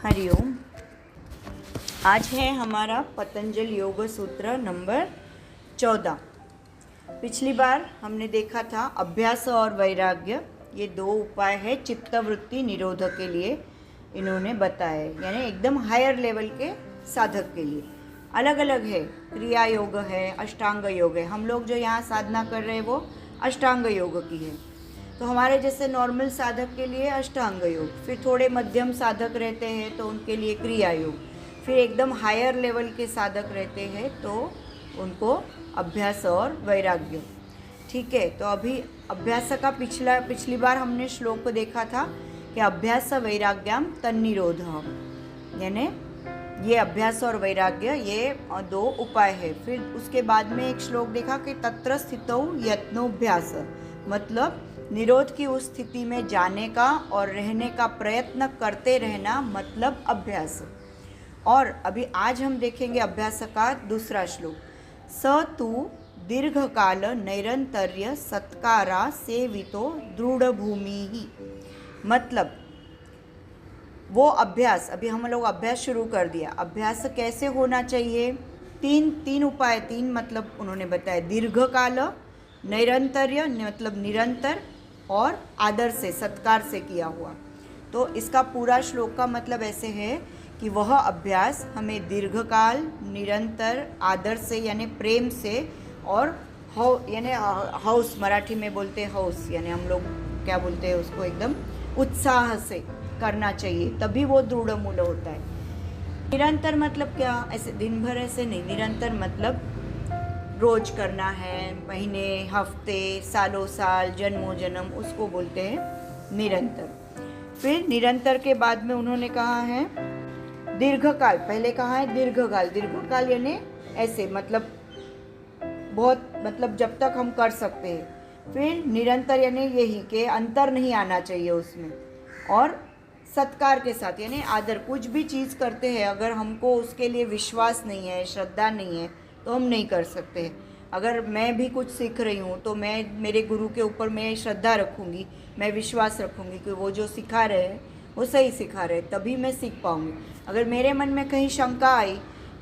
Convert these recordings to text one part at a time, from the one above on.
हरिओम। आज है हमारा पतंजलि योग सूत्र नंबर 14। पिछली बार हमने देखा था अभ्यास और वैराग्य, ये दो उपाय है चित्तवृत्ति निरोध के लिए इन्होंने बताए, यानी एकदम हायर लेवल के साधक के लिए। अलग अलग है, क्रिया योग है, अष्टांग योग है। हम लोग जो यहाँ साधना कर रहे हैं वो अष्टांग योग की है। तो हमारे जैसे नॉर्मल साधक के लिए अष्टांग योग, फिर थोड़े मध्यम साधक रहते हैं तो उनके लिए क्रिया योग, फिर एकदम हायर लेवल के साधक रहते हैं तो उनको अभ्यास और वैराग्य। ठीक है, तो अभी अभ्यास का पिछली बार हमने श्लोक को देखा था कि अभ्यास वैराग्यम तन्निरोध, यानी ये अभ्यास और वैराग्य ये दो उपाय है। फिर उसके बाद में एक श्लोक देखा कि तत्र स्थितौ यत्नोभ्यास, मतलब निरोध की उस स्थिति में जाने का और रहने का प्रयत्न करते रहना, मतलब अभ्यास। और अभी आज हम देखेंगे अभ्यास का दूसरा श्लोक। स तु दीर्घकाल नैरंतर्य सत्कारा सेवितो दृढ़ भूमि ही, मतलब वो अभ्यास, अभी हम लोग अभ्यास शुरू कर दिया। अभ्यास कैसे होना चाहिए? तीन उपाय, तीन मतलब उन्होंने बताया। दीर्घकाल, नैरंतर्य मतलब निरंतर, और आदर से, सत्कार से किया हुआ। तो इसका पूरा श्लोक का मतलब ऐसे है कि वह अभ्यास हमें दीर्घकाल, निरंतर, आदर से यानी प्रेम से, और यानी हौस, मराठी में बोलते हैं हौस, यानी हम लोग क्या बोलते हैं उसको, एकदम उत्साह से करना चाहिए, तभी वो दृढ़ मूल होता है। निरंतर मतलब क्या? ऐसे दिन भर ऐसे नहीं। निरंतर मतलब रोज करना है, महीने, हफ्ते, सालों साल, जन्मों जन्म, उसको बोलते हैं निरंतर। फिर निरंतर के बाद में उन्होंने कहा है दीर्घकाल। पहले कहा है दीर्घकाल। दीर्घकाल यानी ऐसे, मतलब बहुत, मतलब जब तक हम कर सकते हैं। फिर निरंतर यानी यही कि अंतर नहीं आना चाहिए उसमें, और सत्कार के साथ यानी आदर। कुछ भी चीज़ करते हैं अगर हमको उसके लिए विश्वास नहीं है, श्रद्धा नहीं है, तो हम नहीं कर सकते। अगर मैं भी कुछ सीख रही हूँ तो मैं मेरे गुरु के ऊपर मैं श्रद्धा रखूँगी, मैं विश्वास रखूँगी कि वो जो सिखा रहे हैं वो सही सिखा रहे हैं, तभी मैं सीख पाऊँगी। अगर मेरे मन में कहीं शंका आई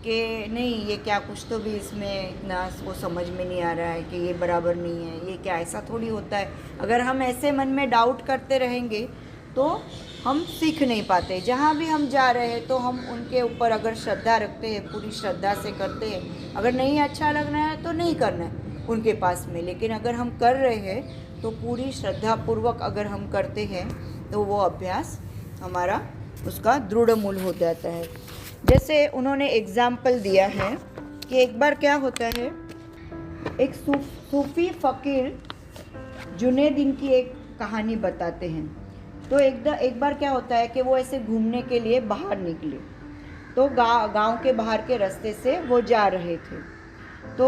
कि नहीं ये क्या, कुछ तो भी इसमें इतना वो समझ में नहीं आ रहा है कि ये बराबर नहीं है, ये क्या, ऐसा थोड़ी होता है। अगर हम ऐसे मन में डाउट करते रहेंगे तो हम सीख नहीं पाते। जहाँ भी हम जा रहे हैं तो हम उनके ऊपर अगर श्रद्धा रखते हैं, पूरी श्रद्धा से करते हैं। अगर नहीं अच्छा लगना है तो नहीं करना है उनके पास में, लेकिन अगर हम कर रहे हैं तो पूरी श्रद्धापूर्वक अगर हम करते हैं तो वो अभ्यास हमारा उसका दृढ़ मूल हो जाता है। जैसे उन्होंने एग्जाम्पल दिया है कि एक बार क्या होता है, एक सूफी फ़कीर जुनैद की एक कहानी बताते हैं। तो एक बार क्या होता है कि वो ऐसे घूमने के लिए बाहर निकले, तो गांव के बाहर के रास्ते से वो जा रहे थे। तो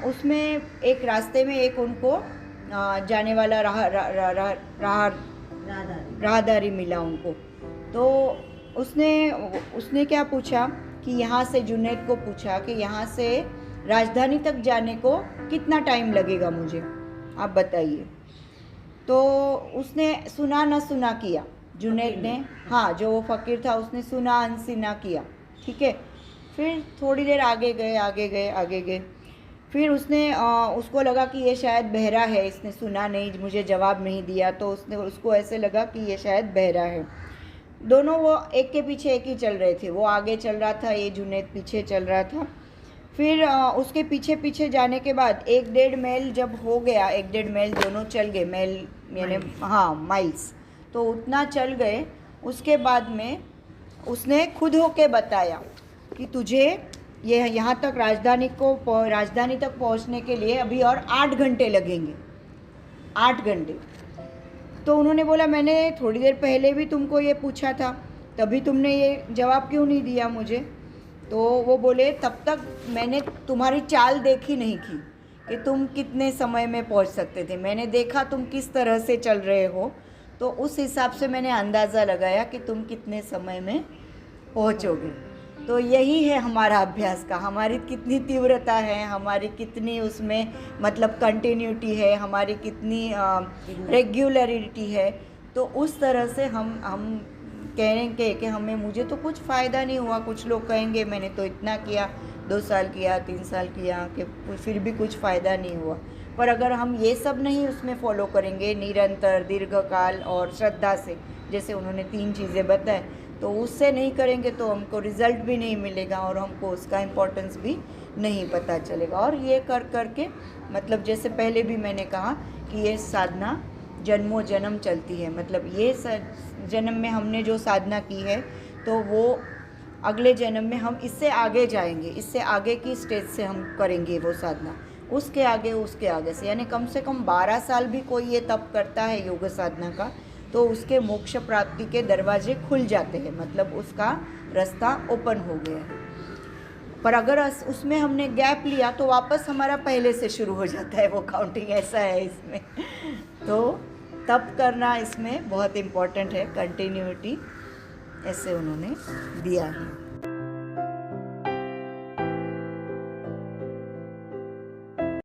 उसमें एक रास्ते में एक उनको जाने वाला राहदारी मिला उनको। तो उसने क्या पूछा कि यहाँ से, जुनैद को पूछा कि यहाँ से राजधानी तक जाने को कितना टाइम लगेगा मुझे, आप बताइए। तो उसने सुना न सुना किया, जुनैद ने, हाँ, जो वो फ़कीर था उसने सुना अनसुना किया। ठीक है, फिर थोड़ी देर आगे गए। फिर उसको लगा कि ये शायद बहरा है, इसने सुना नहीं, मुझे जवाब नहीं दिया, तो उसको ऐसे लगा कि ये शायद बहरा है। दोनों वो एक के पीछे एक ही चल रहे थे, वो आगे चल रहा था, ये जुनैद पीछे चल रहा था। फिर उसके पीछे जाने के बाद 1-1.5 मील जब हो गया, 1-1.5 मील दोनों चल गए, मील यानी हाँ माइल्स, तो उतना चल गए। उसके बाद में उसने खुद होके बताया कि तुझे ये यहाँ तक राजधानी तक पहुँचने के लिए अभी और 8 घंटे लगेंगे, 8 घंटे। तो उन्होंने बोला मैंने थोड़ी देर पहले भी तुमको ये पूछा था, तभी तुमने ये जवाब क्यों नहीं दिया मुझे? तो वो बोले तब तक मैंने तुम्हारी चाल देखी नहीं थी कि तुम कितने समय में पहुंच सकते थे। मैंने देखा तुम किस तरह से चल रहे हो, तो उस हिसाब से मैंने अंदाज़ा लगाया कि तुम कितने समय में पहुंचोगे। तो यही है हमारा अभ्यास का, हमारी कितनी तीव्रता है, हमारी कितनी उसमें मतलब कंटिन्यूटी है, हमारी कितनी रेगुलरिटी है। तो उस तरह से हम कहेंगे कि मुझे तो कुछ फ़ायदा नहीं हुआ, कुछ लोग कहेंगे मैंने तो इतना किया, 2 साल किया, 3 साल किया, कि फिर भी कुछ फ़ायदा नहीं हुआ। पर अगर हम ये सब नहीं उसमें फॉलो करेंगे निरंतर, दीर्घकाल और श्रद्धा से, जैसे उन्होंने 3 चीज़ें बताए, तो उससे नहीं करेंगे तो हमको रिज़ल्ट भी नहीं मिलेगा और हमको उसका इम्पोर्टेंस भी नहीं पता चलेगा। और ये कर के मतलब जैसे पहले भी मैंने कहा कि ये साधना जन्मों जन्म चलती है। मतलब ये जन्म में हमने जो साधना की है तो वो अगले जन्म में हम इससे आगे जाएंगे, इससे आगे की स्टेज से हम करेंगे वो साधना, उसके आगे से, यानी कम से कम 12 साल भी कोई ये तप करता है योग साधना का, तो उसके मोक्ष प्राप्ति के दरवाजे खुल जाते हैं, मतलब उसका रास्ता ओपन हो गया है। पर अगर उसमें हमने गैप लिया तो वापस हमारा पहले से शुरू हो जाता है वो काउंटिंग, ऐसा है इसमें। तो तप करना इसमें बहुत इम्पोर्टेंट है, कंटिन्यूटी ऐसे उन्होंने दिया है।